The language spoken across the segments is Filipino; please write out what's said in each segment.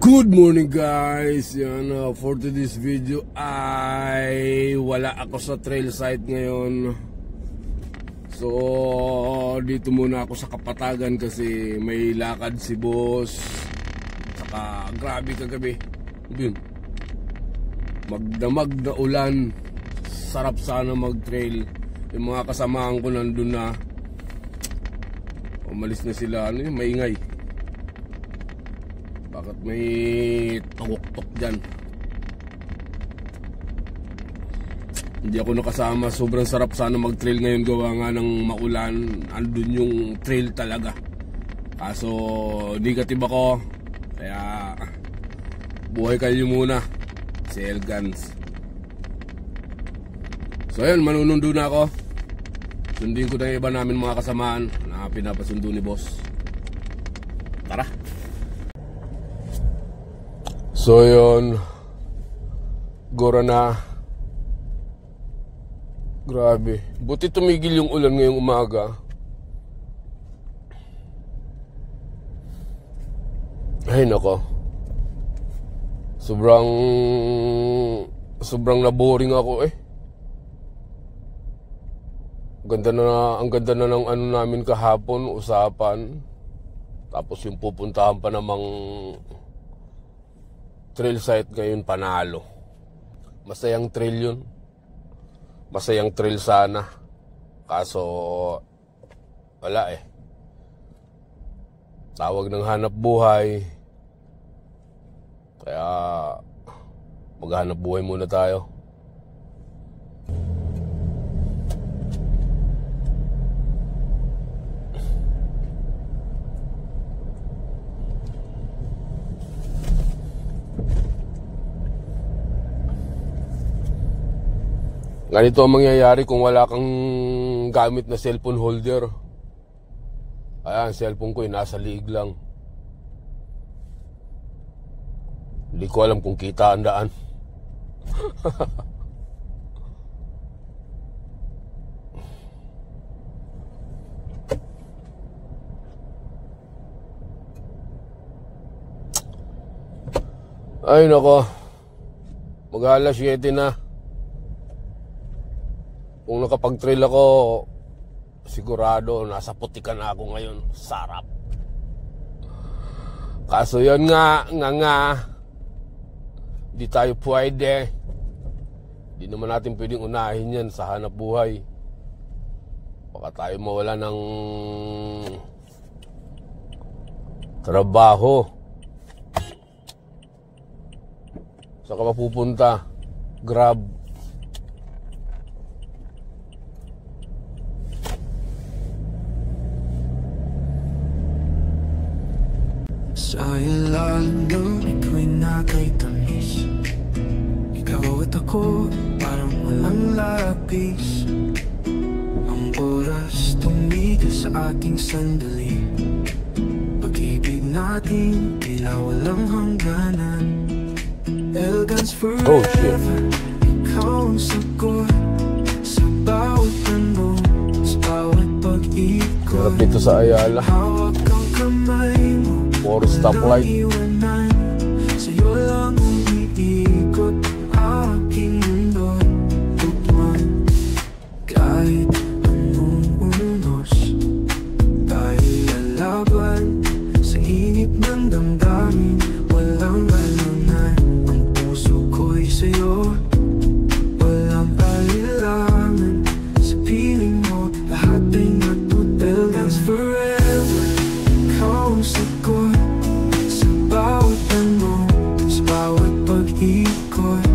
Good morning guys. Yan, for today's video ay wala ako sa trail site ngayon. So dito muna ako sa Kapatagan kasi may lakad si boss. Saka grabe kagabi. Yun. Magdamag na ulan. Sarap sana mag trail. Yung mga kasamahan ko nandun na. Umalis na sila. Ano yun? Maingay. Bakit may tugok-tok dyan? Hindi ako nakasama. Sobrang sarap sana mag-trail ngayon. Gawa nga ng maulan. Andun yung trail talaga. Kaso negative ako. Kaya buhay kayo muna. Si Elgans. So ayun, manunundo na ako. Sundin ko na yung iba namin mga kasamaan na pinapasundo ni boss. Tara. So yun, gora na. Grabe. Buti tumigil yung ulan ngayong umaga. Ay nako. Sobrang na-boring ako eh. Ang ganda na ng ano namin kahapon, usapan. Tapos yung pupuntahan pa namang trail site ngayon, panalo. Masayang trail yun. Masayang trail sana. Kaso wala eh. Tawag ng hanap buhay. Kaya maghanap buhay muna tayo. Ganito ang mangyayari kung wala kang gamit na cellphone holder. Ayan, cellphone ko nasa liig lang. Hindi ko alam kung kita ang daan. Ay nako, mag-alas 7 na. Kung nakapag-trail ako, sigurado nasa putikan na ako ngayon. Sarap. Kaso yun nga. Di tayo pwede. Di naman natin pwedeng unahin yan sa hanap buhay. Baka tayo mawala ng trabaho. Saan ka mapupunta? Grab. Sa ilalim ako'y nakitamis. Ikaw at ako parang walang lapis. Ang oras tumigil sa ating sandali. Pag-ibig natin tila walang hangganan. Elgans forever. Ikaw ang sagot sa bawat tanong, sa bawat pag-ikot. Harap dito sa Ayala. Hawak ang kamay mo. Or stoplight. Sa'yo lang umiikot aking mundo. Tugman kahit anong unos, tayo'y lalaban sa init ng damdamin. Walang alangan, ang puso ko'y sa'yo. Walang alilangan sa piling mo. Lahat ay natutel. Dance forever. Ikaw ang sagot sa bawat tanong, sa bawat pag-ikot.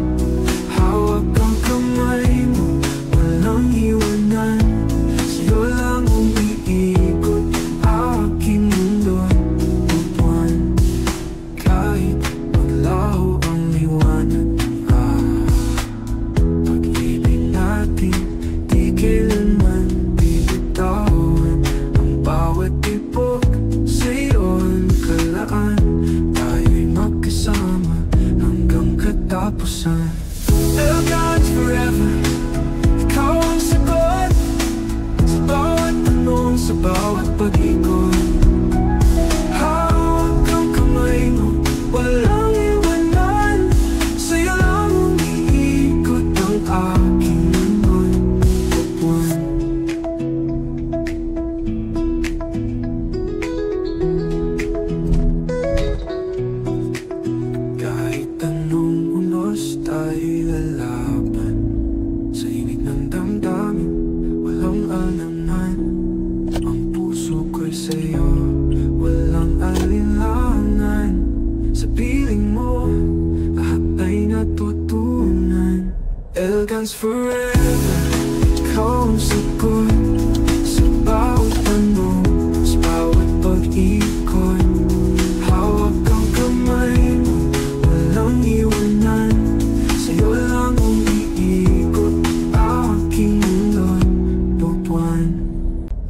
Hawak ang kamay mo, walang iwanan. Sa'yo lang umiikot aking mundo. Buwan kahit maglaho ang liwanag. Pag-ibig natin di kailanman bibitawan. Ang bawat tibok sa'yo'y kalaan. Tayo'y magkasama hanggang katapusan. Elgans forever. Ikaw ang sagot sa bawat tanong, sa bawat pag-ikot. Hawak ang kamay mo, walang Elegance forever, ikaw ang sagot sa bawat tanong, sa bawat pag-ikot. Hawak ang kamay mo, walang iwanan, sa'yo lang umiikot aking mundo. Buwan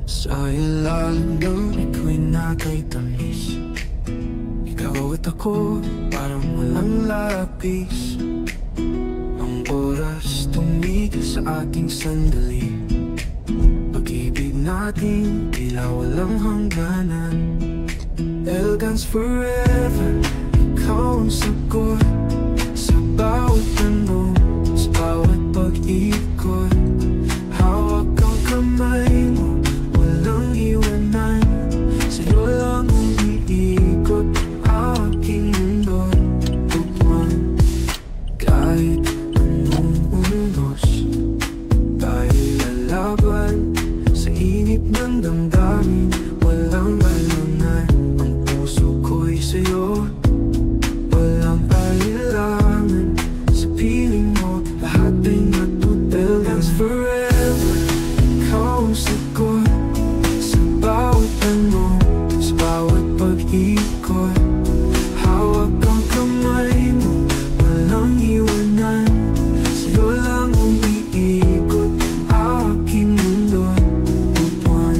sa ilalim ng ako'y nakay tamis, ikaw at ako parang walang lapis. Ang oras tumigil sa ating sandali, pag-ibig natin tila walang hangganan. Elegance forever, ikaw ang sagot sa bawat tanong, sa bawat pag-ikot. Hawak ang kamay mo, walang iwanan, sa'yo lang umiikot aking mundo. Buwan kahit anong unos, tayo lalaban sa init ng damdamin, walang alunan. Ang puso ko'y sa'yo, walang alilangan. Sa piling mo, lahat ay natutel. Elegance forever, ikaw ang sagot sa bawat tanong, sa bawat pag-ikot. Hawak ang kamay mo, walang iwanan, sa'yo lang umiikot aking mundo. Buwan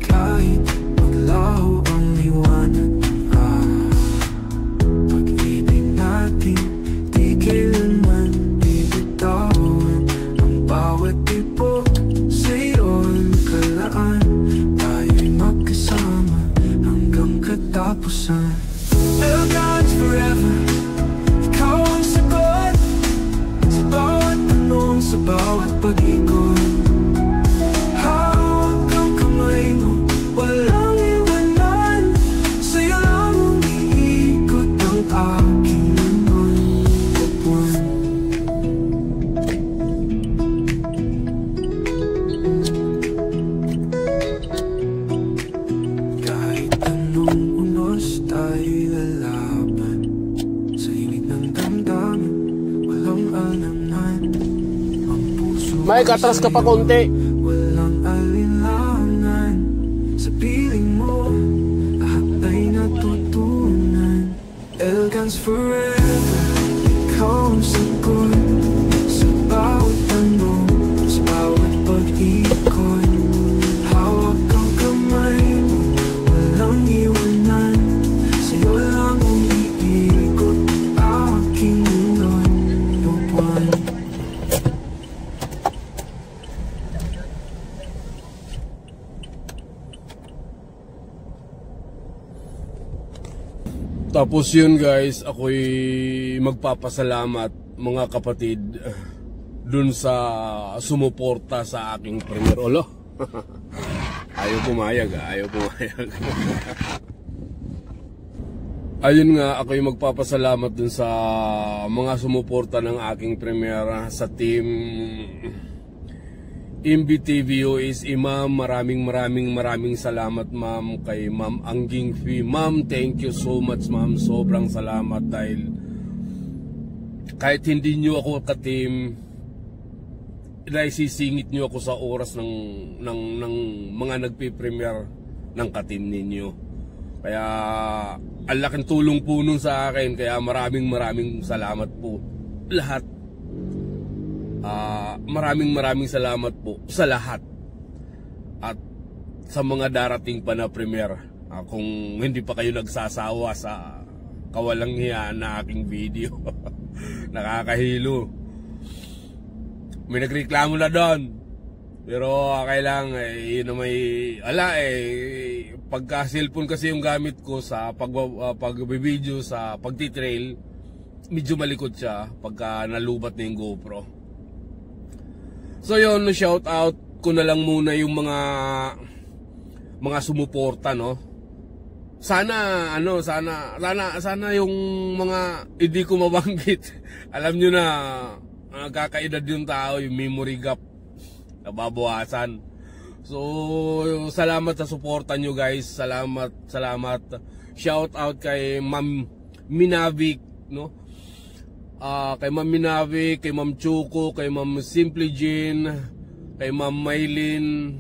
kahit maglaho ang liwanag, pag-ibig natin di kailanman bibitawan. Ang bawat tibok sa'yo'y kalaan, tayo'y magkasama hanggang katapusan. Elegance forever, ikaw ang sagot sa bawat tanong, sa bawat pag-ikot. Hawak ang kamay mo, walang iwanan, sa'yo lang umiikot ang aking mundo. Buwan kahit anong unos, tayo'y lalaban sa init ng damdamin, walang alangan. Ang puso Mike, atras ka pa konti. walang alinlangan. Sa piling mo, lahat ay natutunan. Elegance forever, ikaw ang sagot sa bawat tanong, sa bawat pag-ikot. Hawak ang kamay mo, walang iwanan, sa'yo lang umiikot aking mundo. Buwan Tapos yun guys, ako'y magpapasalamat mga kapatid dun sa sumuporta sa aking premier. Olo, ayaw pumayag, ayaw pumayag. Ayun nga, ako'y magpapasalamat dun sa mga sumuporta ng aking premier sa team MBTV is Ma'am. Maraming salamat ma'am kay Ma'am Angging Fee. Ma'am, thank you so much ma'am. Sobrang salamat dahil kahit hindi nyo ako ka-team, naisisingit nyo ako sa oras ng mga nagpipremiere ng ka-team ninyo. Kaya ang laking tulong po nun sa akin. Kaya maraming salamat po lahat. Maraming salamat po sa lahat at sa mga darating pa na premiere. Kung hindi pa kayo nagsasawa sa kawalanghiyaan na aking video. Nakakahilo. May nagreklamo na doon, pero okay lang, yun na may pagka cellphone kasi yung gamit ko sa pag-video, sa pagtitrail, medyo malikot siya pagka nalubat na yung GoPro. So yun, shout out ko na lang muna yung mga sumuporta, no. Sana yung mga hindi ko mabanggit. Alam nyo na, kakaedad yung tao, yung memory gap nababawasan. So salamat sa suporta nyo guys. Salamat. Shout out kay Ma'am Minavik, no. kay Ma'am Minavi, kay Ma'am Chuko, kay Ma'am Simply Jean, kay Ma'am Maylin.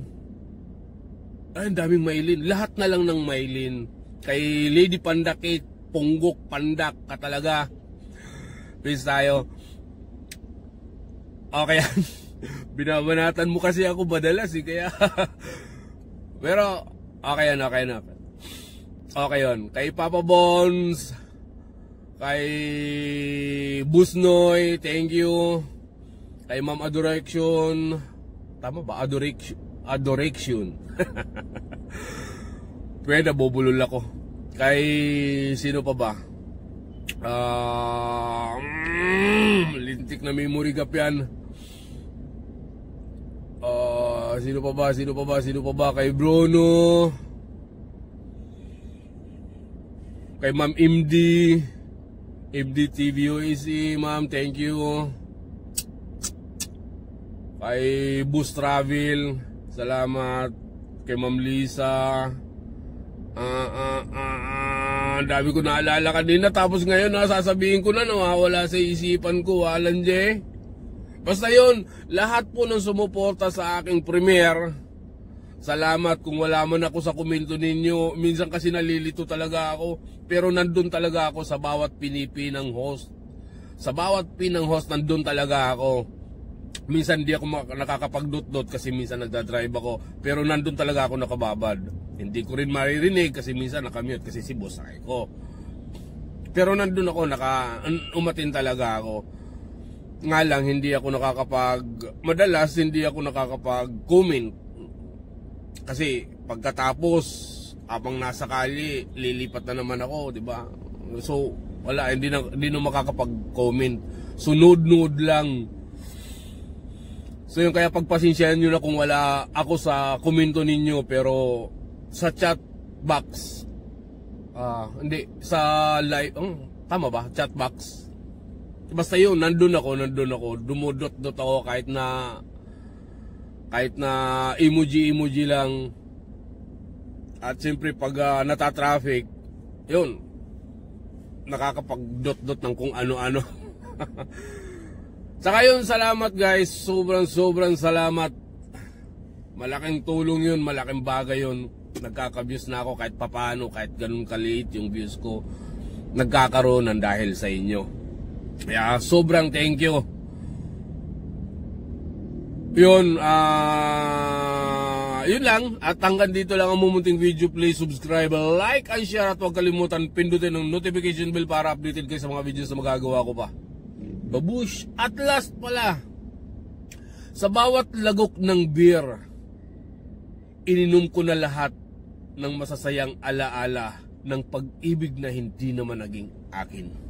Ay, ang daming Maylin. Lahat na lang ng Maylin. Kay Lady Pandakit, Punggok Pandak ka talaga. Please tayo. Okay yan. Binabanatan mo kasi ako madalas eh, kaya. Pero, okay yan, okay na. Okay yun. Kay Papa Bones, kay Busnoy, thank you. Kay Ma'am Adoration. Tama ba? Adoration. Pwede, bubulol ako. Kay sino pa ba? Lintik na memory gap yan. Sino pa ba? Kay Bruno. Kay Ma'am MD TVOAC, ma'am, thank you. Kay Bus Travel, salamat. Kay Ma'am Lisa. Ang dami ko naalala kanina, tapos ngayon sasabihin ko na, nawawala sa isipan ko, walang je. Basta yun, lahat po ng sumuporta sa aking premiere, salamat. Kung wala man ako sa komento ninyo, minsan kasi nalilito talaga ako, pero nandun talaga ako sa bawat pinipinang host. Sa bawat pinang host, nandun talaga ako. Minsan di ako nakakapag-dot-dot kasi minsan nagdadrive ako, pero nandun talaga ako nakababad. Hindi ko rin maririnig kasi minsan nakamute kasi si boss sakay ko. Pero nandun ako, umatin talaga ako. Nga lang, madalas hindi ako nakakapag-comment. Kasi pagkatapos, abang nasa kali, lilipat na naman ako, di ba? So, wala, hindi na makakapag-comment. Sunod-nod lang. So yung kaya pagpasensyahan nyo na kung wala ako sa komento ninyo, pero sa chat box, hindi, sa live, tama ba? Chat box. Basta yun, nandun ako, dumudot-dot ako kahit na emoji lang. At siyempre pag natatraffic, yun, nakakapag-dot-dot ng kung ano-ano. Saka yun, salamat guys, sobrang salamat. Malaking tulong yun, malaking bagay yun. Nagkaka-views na ako kahit papano, kahit ganun kaliit yung views ko, nagkakaroon ng dahil sa inyo. Kaya sobrang thank you. Yun, yun lang. At hanggang dito lang ang mumunting video. Please subscribe, like, and share. At huwag kalimutan pindutin ng notification bell para updated kayo sa mga videos na magagawa ko pa. Babush. At last pala, sa bawat lagok ng beer, ininom ko na lahat ng masasayang alaala ng pag-ibig na hindi naman naging akin.